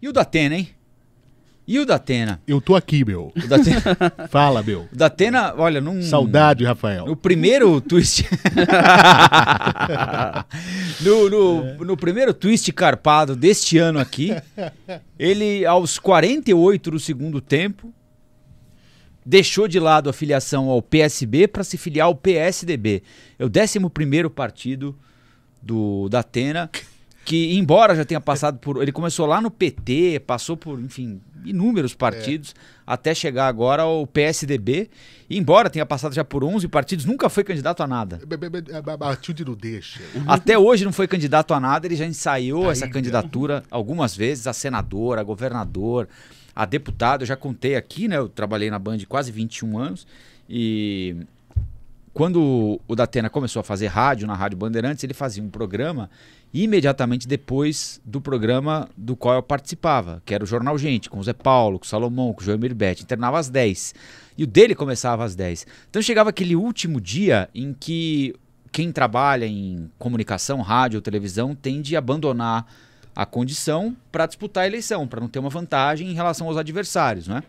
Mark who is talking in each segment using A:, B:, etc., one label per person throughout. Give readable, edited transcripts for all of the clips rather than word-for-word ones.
A: E o Datena, hein? E o Datena?
B: Eu tô aqui, meu.
A: O Datena...
B: Fala, meu.
A: O Datena, olha, num...
B: Saudade, Rafael.
A: No primeiro twist... no primeiro twist carpado deste ano aqui, ele, aos 48 do segundo tempo, deixou de lado a filiação ao PSB para se filiar ao PSDB. É o 11º partido do Datena, que embora já tenha passado por... Ele começou lá no PT, passou por, enfim, inúmeros partidos, até chegar agora ao PSDB. E embora tenha passado já por 11 partidos, nunca foi candidato a nada.
B: Matilde não deixa.
A: Até hoje não foi candidato a nada, ele já ensaiou essa candidatura algumas vezes, a senador, a governador, a deputado. Eu já contei aqui, né? Eu trabalhei na Band quase 21 anos e... Quando o Datena começou a fazer rádio na Rádio Bandeirantes, ele fazia um programa imediatamente depois do programa do qual eu participava, que era o Jornal Gente, com o Zé Paulo, com o Salomão, com o Joemir Betti. Internava às 10. E o dele começava às 10. Então chegava aquele último dia em que quem trabalha em comunicação, rádio ou televisão tende a abandonar a condição para disputar a eleição, para não ter uma vantagem em relação aos adversários, não é?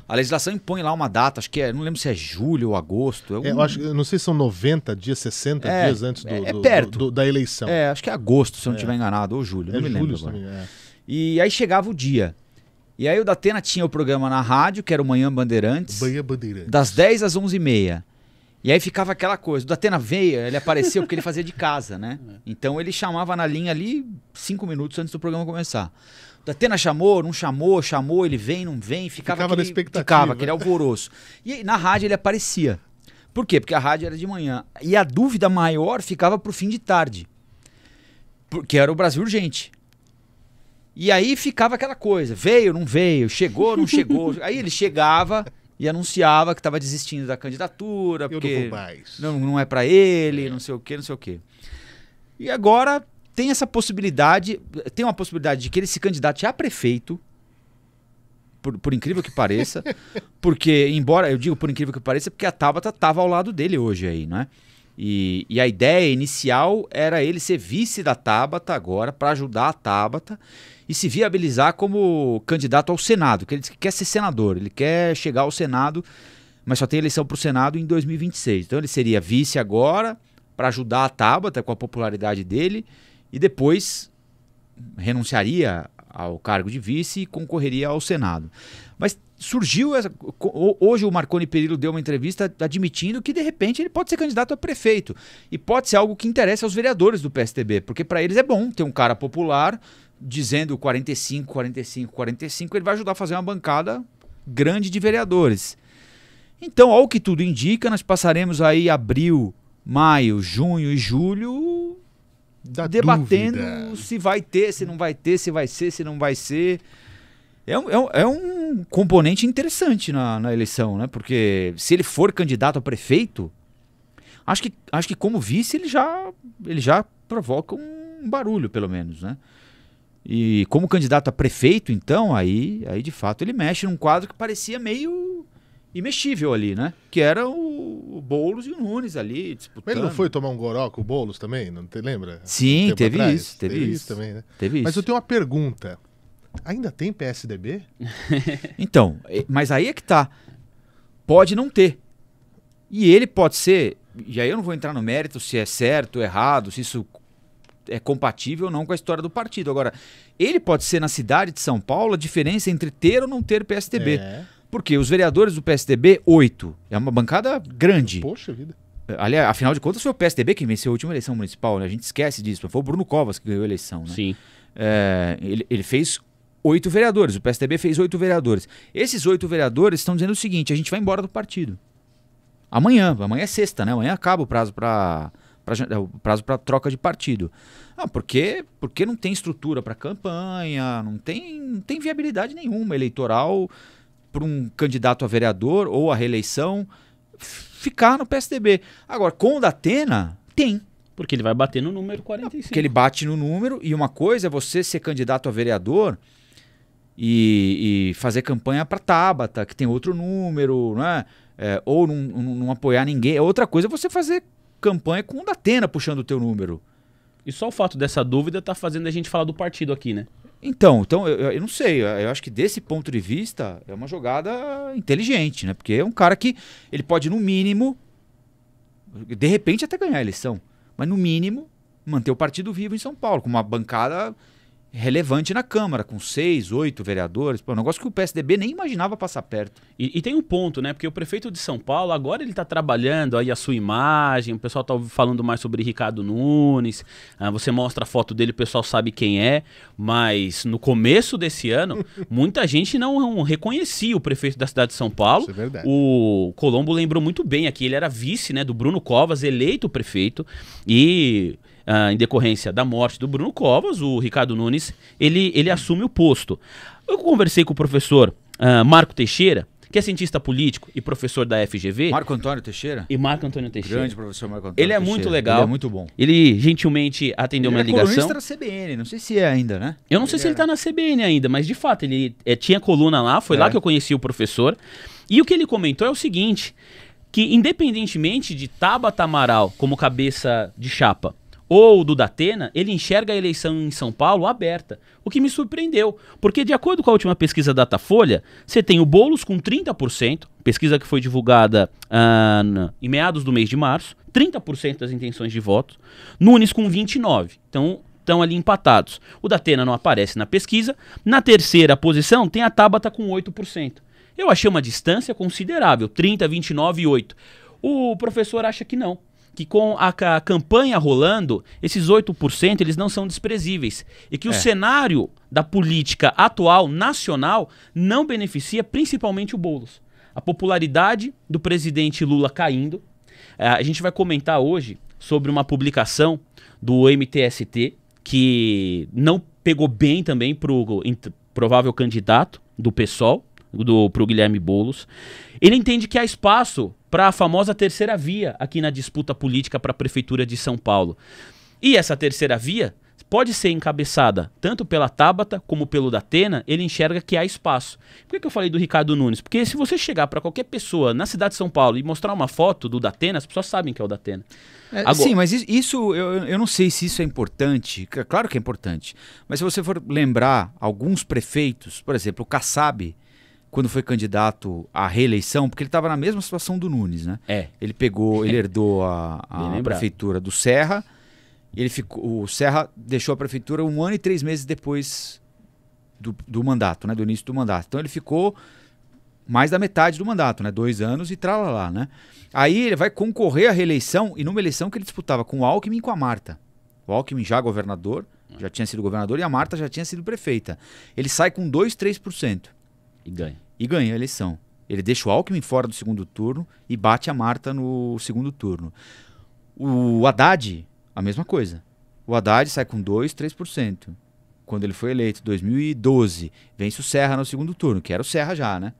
A: A legislação impõe lá uma data, acho que é, não lembro se é julho ou agosto.
B: Eu não sei se são 90 dias, 60 dias antes da eleição.
A: Acho que é agosto, se eu não estiver enganado, ou julho, não me lembro agora.
B: Também,
A: E aí chegava o dia. E aí o Datena tinha o programa na rádio, que era o Manhã Bandeirantes, das 10 às 11h30. E aí ficava aquela coisa, o Datena veio, ele apareceu porque ele fazia de casa, né? Então ele chamava na linha ali 5 minutos antes do programa começar. O Datena chamou, não chamou, chamou, ele vem, não vem, ficava
B: na expectativa.
A: Ficava aquele alvoroço. E na rádio ele aparecia. Por quê? Porque a rádio era de manhã. E a dúvida maior ficava pro fim de tarde. Porque era o Brasil Urgente. E aí ficava aquela coisa, veio, não veio, chegou, não chegou. Aí ele chegava e anunciava que estava desistindo da candidatura, porque não é para ele, não sei o quê, não sei o quê. E agora... Tem essa possibilidade, tem uma possibilidade de que ele se candidate a prefeito, por incrível que pareça, porque, embora, eu digo por incrível que pareça, porque a Tabata estava ao lado dele hoje aí, não é? E a ideia inicial era ele ser vice da Tabata agora, para ajudar a Tabata e se viabilizar como candidato ao Senado, que ele quer ser senador, ele quer chegar ao Senado, mas só tem eleição para o Senado em 2026. Então ele seria vice agora, para ajudar a Tabata com a popularidade dele, e depois renunciaria ao cargo de vice e concorreria ao Senado. Mas surgiu... Hoje o Marconi Perillo deu uma entrevista admitindo que, de repente, ele pode ser candidato a prefeito. E pode ser algo que interessa aos vereadores do PSDB, porque para eles é bom ter um cara popular dizendo 45, 45, 45, ele vai ajudar a fazer uma bancada grande de vereadores. Então, ao que tudo indica, nós passaremos aí abril, maio, junho e julho... debatendo se vai ter, se não vai ter, se vai ser, se não vai ser. É um componente interessante na eleição, né? Porque se ele for candidato a prefeito, acho que como vice ele já provoca um barulho, pelo menos, né? E como candidato a prefeito, então, aí de fato ele mexe num quadro que parecia meio imexível ali, né? Que era o Boulos e o Nunes ali disputando.
B: Mas ele não foi tomar um goró com o Boulos também? Não te lembra?
A: Sim, teve isso. Teve isso
B: também, né?
A: Teve
B: Mas
A: isso.
B: eu tenho uma pergunta. Ainda tem PSDB?
A: Então, mas aí é que tá. Pode não ter. E ele pode ser... E aí eu não vou entrar no mérito se é certo, errado, se isso é compatível ou não com a história do partido. Agora, ele pode ser na cidade de São Paulo a diferença entre ter ou não ter PSDB. Porque os vereadores do PSDB, 8. É uma bancada grande.
B: Poxa vida.
A: Aliás, afinal de contas, foi o PSDB que venceu a última eleição municipal, né? A gente esquece disso. Foi o Bruno Covas que ganhou a eleição, né? Sim. Ele fez 8 vereadores. O PSDB fez 8 vereadores. Esses 8 vereadores estão dizendo o seguinte: a gente vai embora do partido. Amanhã é sexta, né? Amanhã acaba o prazo para troca de partido. Porque não tem estrutura para campanha, não tem viabilidade nenhuma eleitoral para um candidato a vereador ou a reeleição ficar no PSDB. Agora, com o Datena, tem.
C: Porque ele vai bater no número 45.
A: Porque ele bate no número, e uma coisa é você ser candidato a vereador e fazer campanha para Tabata, que tem outro número, né? Ou não apoiar ninguém. Outra coisa é você fazer campanha com o Datena puxando o teu número.
C: E só o fato dessa dúvida tá fazendo a gente falar do partido aqui, né?
A: Então eu não sei, eu acho que desse ponto de vista é uma jogada inteligente, né? Porque é um cara que ele pode, no mínimo, de repente até ganhar a eleição, mas no mínimo manter o partido vivo em São Paulo, com uma bancada relevante na Câmara, com 6, 8 vereadores, um negócio que o PSDB nem imaginava passar perto.
C: E tem um ponto, né? Porque o prefeito de São Paulo, agora ele está trabalhando aí a sua imagem, o pessoal está falando mais sobre Ricardo Nunes, você mostra a foto dele, o pessoal sabe quem é, mas no começo desse ano, muita gente não reconhecia o prefeito da cidade de São Paulo.
B: Isso é verdade.
C: O Colombo lembrou muito bem aqui, ele era vice, né, do Bruno Covas, eleito prefeito, e... em decorrência da morte do Bruno Covas, o Ricardo Nunes, ele assume o posto. Eu conversei com o professor Marco Teixeira, que é cientista político e professor da FGV.
A: Marco Antônio Teixeira?
C: E Marco Antônio Teixeira.
A: Grande professor Marco Antônio
C: Ele é
A: Teixeira.
C: muito legal.
A: Ele é muito bom.
C: Ele gentilmente atendeu minha ligação.
A: Ele é colunista da CBN, não sei se é ainda, né?
C: Eu não sei se ele tá na CBN ainda, mas de fato, ele tinha coluna lá, foi lá que eu conheci o professor. E o que ele comentou é o seguinte, que independentemente de Tabata Amaral como cabeça de chapa, ou do Datena, ele enxerga a eleição em São Paulo aberta, o que me surpreendeu, porque de acordo com a última pesquisa Datafolha, você tem o Boulos com 30%, pesquisa que foi divulgada em meados do mês de março, 30% das intenções de voto, Nunes com 29%, então estão ali empatados. O Datena não aparece na pesquisa, na terceira posição tem a Tabata com 8%. Eu achei uma distância considerável, 30, 29 e 8%. O professor acha que não. Que com a campanha rolando, esses 8% eles não são desprezíveis. E que o cenário da política atual, nacional, não beneficia principalmente o Boulos. A popularidade do presidente Lula caindo. A gente vai comentar hoje sobre uma publicação do MTST, que não pegou bem também para o provável candidato do PSOL, para o Guilherme Boulos. Ele entende que há espaço para a famosa terceira via aqui na disputa política para a Prefeitura de São Paulo. E essa terceira via pode ser encabeçada tanto pela Tabata como pelo Datena, ele enxerga que há espaço. Por que eu falei do Ricardo Nunes? Porque se você chegar para qualquer pessoa na cidade de São Paulo e mostrar uma foto do Datena, as pessoas sabem que é o Datena.
A: Agora... Sim, mas isso eu não sei se isso é importante. Claro que é importante. Mas se você for lembrar alguns prefeitos, por exemplo, o Kassab, quando foi candidato à reeleição, porque ele estava na mesma situação do Nunes, né? Ele herdou a prefeitura do Serra, o Serra deixou a prefeitura 1 ano e 3 meses depois do mandato, né? Do início do mandato. Então ele ficou mais da metade do mandato, né? 2 anos e tralalá, né? Aí ele vai concorrer à reeleição, e numa eleição que ele disputava com o Alckmin e com a Marta. O Alckmin já governador, já tinha sido governador, e a Marta já tinha sido prefeita. Ele sai com 2, 3%. E ganha a eleição. Ele deixa o Alckmin fora do segundo turno e bate a Marta no segundo turno. O Haddad, a mesma coisa. O Haddad sai com 2, 3%. Quando ele foi eleito, em 2012, vence o Serra no segundo turno, que era o Serra já, né?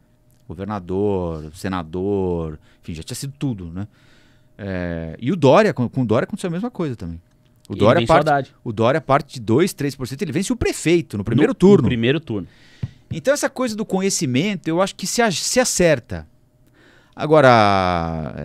A: Governador, senador, enfim, já tinha sido tudo, né? E o Dória, com o Dória aconteceu a mesma coisa também. O Dória parte de 2, 3%, ele vence o prefeito no primeiro turno.
C: No primeiro turno.
A: Então essa coisa do conhecimento, eu acho que se acerta. Agora,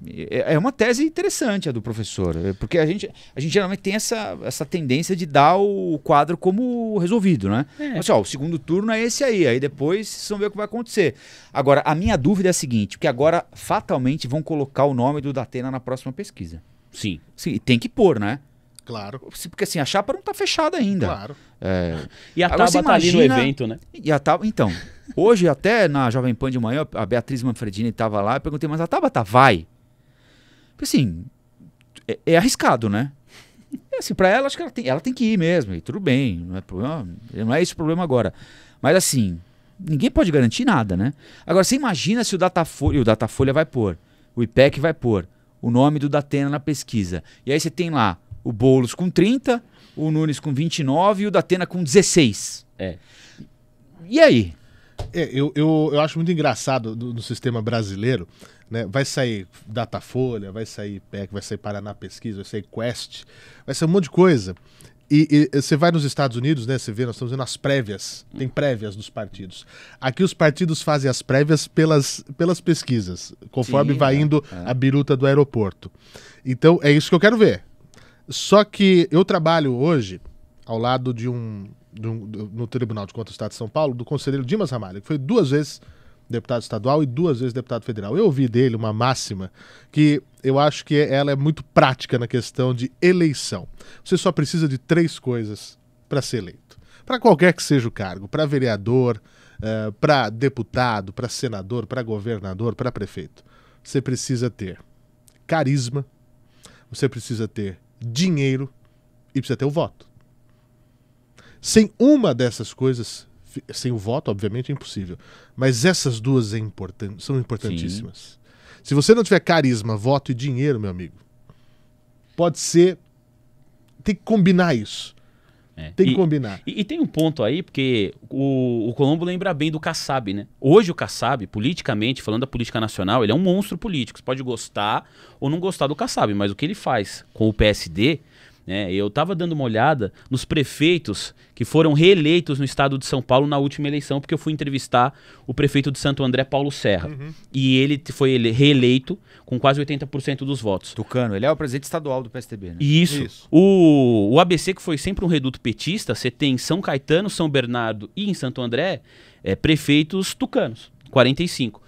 A: é uma tese interessante a do professor, porque a gente geralmente tem essa tendência de dar o quadro como resolvido, né? Mas, o segundo turno é esse aí depois vocês vão ver o que vai acontecer. Agora, a minha dúvida é a seguinte, porque agora fatalmente vão colocar o nome do Datena na próxima pesquisa.
C: Sim.
A: E tem que pôr, né?
B: Claro.
A: Porque assim, a chapa não está fechada ainda.
B: Claro.
C: E a Tabata tá ali no evento, né?
A: Então, hoje até na Jovem Pan de manhã, a Beatriz Manfredini estava lá, eu perguntei, mas a Tabata vai? Porque assim, é arriscado, né? Assim, para ela, acho que ela tem que ir mesmo, e tudo bem, não é esse o problema agora. Mas assim, ninguém pode garantir nada, né? Agora, você imagina se o Datafolha vai pôr, o IPEC vai pôr o nome do Datena na pesquisa, e aí você tem lá o Boulos com 30, o Nunes com 29 e o Datena com 16. E aí?
B: Eu acho muito engraçado no sistema brasileiro, né? Vai sair Datafolha, vai sair PEC, vai sair Paraná Pesquisa, vai sair Quest, vai sair um monte de coisa. E você vai nos Estados Unidos, né? Você vê, nós estamos vendo as prévias, tem prévias dos partidos. Aqui os partidos fazem as prévias pelas pesquisas, conforme vai indo a biruta do aeroporto. Então é isso que eu quero ver. Só que eu trabalho hoje ao lado de um no Tribunal de Contas do Estado de São Paulo, do conselheiro Dimas Ramalho, que foi 2 vezes deputado estadual e 2 vezes deputado federal. Eu ouvi dele uma máxima que eu acho que ela é muito prática na questão de eleição. Você só precisa de 3 coisas para ser eleito. Para qualquer que seja o cargo, para vereador, para deputado, para senador, para governador, para prefeito. Você precisa ter carisma, você precisa ter dinheiro e precisa ter o voto. Sem uma dessas coisas, sem o voto, obviamente, é impossível. Mas essas duas são importantíssimas. Sim. Se você não tiver carisma, voto e dinheiro, meu amigo, pode ser... Tem que combinar isso. Tem que combinar.
C: E tem um ponto aí, porque o Colombo lembra bem do Kassab, né? Hoje o Kassab, politicamente, falando da política nacional, ele é um monstro político. Você pode gostar ou não gostar do Kassab, mas o que ele faz com o PSD... eu estava dando uma olhada nos prefeitos que foram reeleitos no estado de São Paulo na última eleição, porque eu fui entrevistar o prefeito de Santo André, Paulo Serra. E ele foi reeleito com quase 80% dos votos.
A: Tucano, ele é o presidente estadual do PSDB, né?
C: Isso. O ABC, que foi sempre um reduto petista, você tem em São Caetano, São Bernardo e em Santo André, prefeitos tucanos, 45.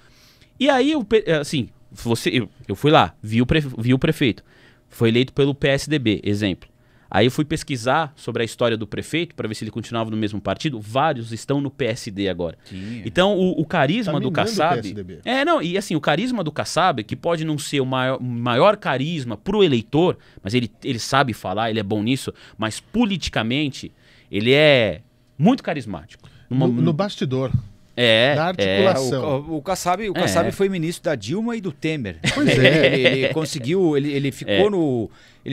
C: E aí, eu fui lá, vi o prefeito. Foi eleito pelo PSDB, exemplo. Aí eu fui pesquisar sobre a história do prefeito para ver se ele continuava no mesmo partido. Vários estão no PSD agora. Sim. Então o carisma do Kassab... E assim, o carisma do Kassab, que pode não ser o maior carisma pro eleitor, mas ele sabe falar, ele é bom nisso, mas politicamente ele é muito carismático.
B: No bastidor. Na articulação.
A: O Kassab foi ministro da Dilma e do Temer.
B: Pois é.
A: Ele conseguiu, ele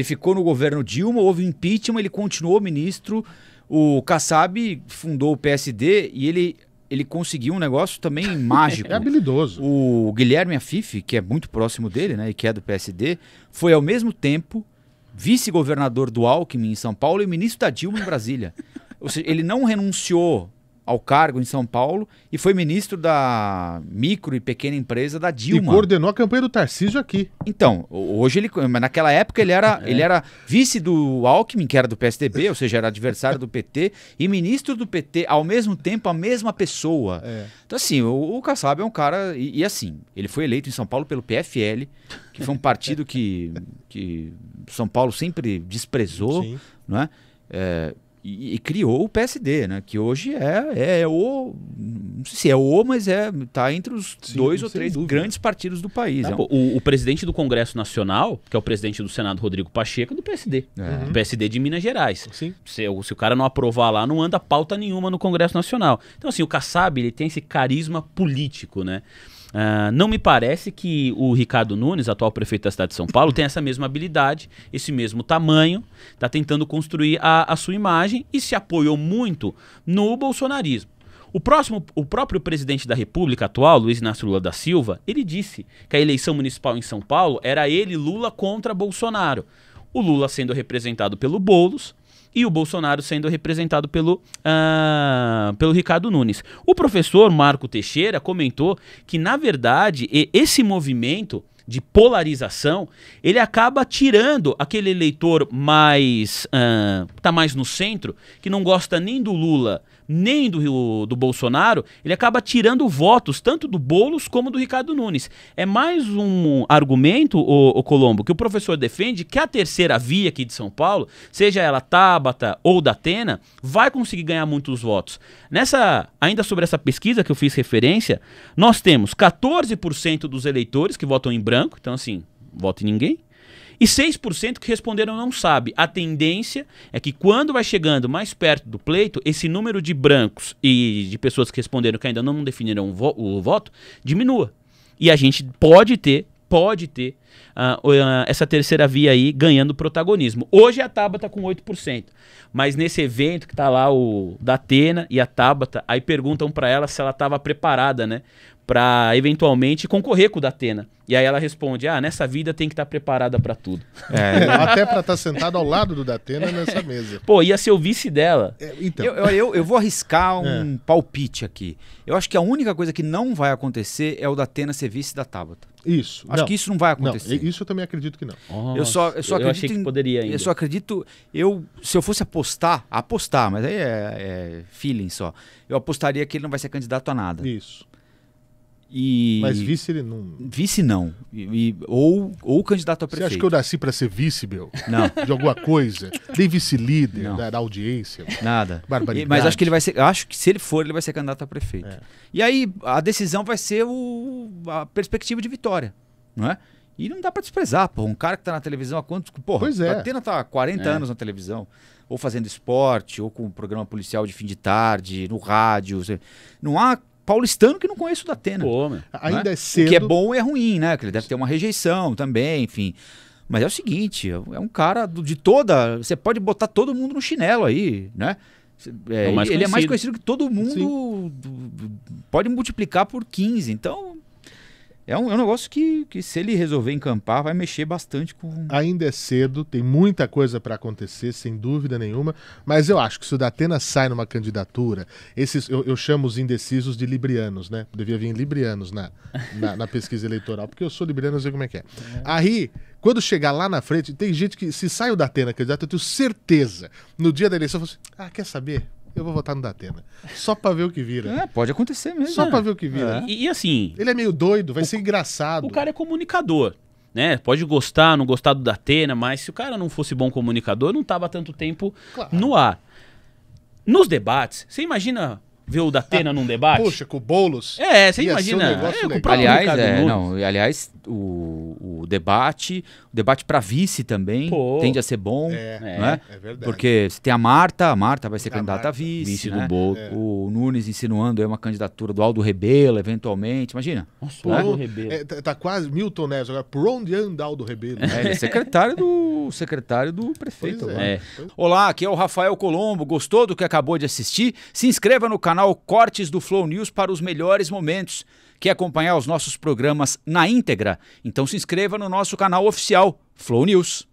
A: ficou no governo Dilma, houve impeachment, ele continuou ministro. O Kassab fundou o PSD e ele conseguiu um negócio também mágico.
B: É habilidoso.
A: O Guilherme Afif, que é muito próximo dele, né, e que é do PSD, foi ao mesmo tempo vice-governador do Alckmin em São Paulo e ministro da Dilma em Brasília. Ou seja, ele não renunciou ao cargo em São Paulo e foi ministro da micro e pequena empresa da Dilma.
B: E coordenou a campanha do Tarcísio aqui.
A: Então, hoje mas naquela época ele era vice do Alckmin, que era do PSDB, ou seja, era adversário do PT, e ministro do PT, ao mesmo tempo, a mesma pessoa. Então, assim, o Kassab é um cara... E assim, ele foi eleito em São Paulo pelo PFL, que foi um partido que São Paulo sempre desprezou, não é? E criou o PSD, né? Que hoje não sei se mas tá entre os 2 ou 3 grandes partidos do país.
C: O presidente do Congresso Nacional, que é o presidente do Senado, Rodrigo Pacheco, é do PSD. Do PSD de Minas Gerais.
B: Sim.
C: Se o cara não aprovar lá, não anda pauta nenhuma no Congresso Nacional. Então, assim, o Kassab, ele tem esse carisma político, né? Não me parece que o Ricardo Nunes, atual prefeito da cidade de São Paulo, tem essa mesma habilidade, esse mesmo tamanho, está tentando construir a sua imagem e se apoiou muito no bolsonarismo. O próprio presidente da República atual, Luiz Inácio Lula da Silva, ele disse que a eleição municipal em São Paulo era ele, Lula, contra Bolsonaro. O Lula sendo representado pelo Boulos e o Bolsonaro sendo representado pelo Ricardo Nunes. O professor Marco Teixeira comentou que, na verdade, esse movimento de polarização, ele acaba tirando aquele eleitor mais tá mais no centro, que não gosta nem do Lula, nem do Bolsonaro, ele acaba tirando votos tanto do Boulos como do Ricardo Nunes. É mais um argumento, o Colombo, que o professor defende que a terceira via aqui de São Paulo, seja ela Tabata ou Datena, vai conseguir ganhar muitos votos. Ainda sobre essa pesquisa que eu fiz referência, nós temos 14% dos eleitores que votam em branco, então assim, voto em ninguém, e 6% que responderam não sabe. A tendência é que quando vai chegando mais perto do pleito, esse número de brancos e de pessoas que responderam que ainda não definiram o voto, diminua. E a gente pode ter essa terceira via aí ganhando protagonismo. Hoje a Tabata com 8%, mas nesse evento que tá lá o Datena e a Tabata, aí perguntam para ela se ela estava preparada, né, pra eventualmente concorrer com o Datena. E aí ela responde, nessa vida tem que estar preparada pra tudo.
B: Até pra estar sentado ao lado do Datena nessa mesa.
C: Pô, ia ser o vice dela.
B: Então,
A: Eu vou arriscar um palpite aqui. Eu acho que a única coisa que não vai acontecer é o Datena ser vice da Tabata.
B: isso.
A: Acho que isso não vai
B: Não,
A: acontecer.
B: isso eu também acredito que não.
A: Eu só acredito
C: achei que poderia ainda.
A: Eu só acredito. Se eu fosse apostar, mas aí é feeling só. Eu apostaria que ele não vai ser candidato a nada.
B: Isso.
A: E
B: Mas vice ele não...
A: vice não. Ou candidato a
B: Você
A: prefeito.
B: acha que eu nasci pra ser vice, meu?
A: Não,
B: De alguma coisa? Nem vice-líder
A: Não.
B: da audiência?
A: nada.
B: Barbaridade.
A: Mas acho que ele vai ser. Acho que se ele for, ele vai ser candidato a prefeito.
B: É.
A: E aí a decisão vai ser a perspectiva de vitória, não é? E não dá pra desprezar, pô. Um cara que tá na televisão há quantos. Porra,
B: Pois é.
A: o Datena tá há 40 anos na televisão. Ou fazendo esporte, ou com um programa policial de fim de tarde, no rádio. Não há paulistano que não conheça o Datena.
C: Pô, meu.
B: Ainda
A: né?
B: é cedo.
A: O que é bom e é ruim, né? Que ele deve ter uma rejeição também, enfim. Mas é o seguinte, é um cara de toda... Você pode botar todo mundo no chinelo aí, né?
C: É o mais
A: ele é mais
C: conhecido.
A: conhecido que todo mundo. Pode multiplicar por 15. Então, é um negócio que se ele resolver encampar, vai mexer bastante com...
B: Ainda é cedo, tem muita coisa para acontecer, sem dúvida nenhuma, mas eu acho que se o Datena sai numa candidatura, eu chamo os indecisos de librianos, né? Devia vir librianos na pesquisa eleitoral, porque eu sou libriano, eu sei como é que é. Aí, quando chegar lá na frente, tem gente que, se sai o Datena candidato, eu tenho certeza, no dia da eleição, eu falo assim, quer saber? Eu vou votar no Datena. Só pra ver o que vira.
A: Pode acontecer mesmo.
B: Só pra ver o que vira.
C: E assim,
B: Ele é meio doido, vai ser engraçado.
C: o cara é comunicador, né? Pode gostar, não gostar do Datena, mas se o cara não fosse bom comunicador, não tava tanto tempo
B: Claro.
C: no ar. Nos debates, você imagina ver o Datena num debate?
B: Poxa, com o Boulos.
C: Você
B: ia ser um
C: imagina.
B: negócio
C: Com o
B: legal.
C: próprio
A: Aliás,
C: Ricardo Nunes.
A: o debate para vice também
C: Pô.
A: tende a ser bom,
B: É,
A: não é?
B: é verdade.
A: Porque você tem a Marta vai ser
B: A
A: candidata a
B: Marta,
A: vice,
C: Vice
A: né?
C: do Bolo.
A: O Nunes insinuando aí uma candidatura do Aldo Rebelo, eventualmente, imagina.
C: Nossa,
B: Pô,
C: o Aldo Rebelo.
B: tá quase Milton Neves agora. Por onde anda Aldo Rebelo?
A: Ele é secretário do prefeito.
B: Pois
A: agora.
C: É.
A: Olá, aqui é o Rafael Colombo. Gostou do que acabou de assistir? Se inscreva no canal Cortes do Flow News para os melhores momentos. Quer acompanhar os nossos programas na íntegra? Então se inscreva no nosso canal oficial Flow News.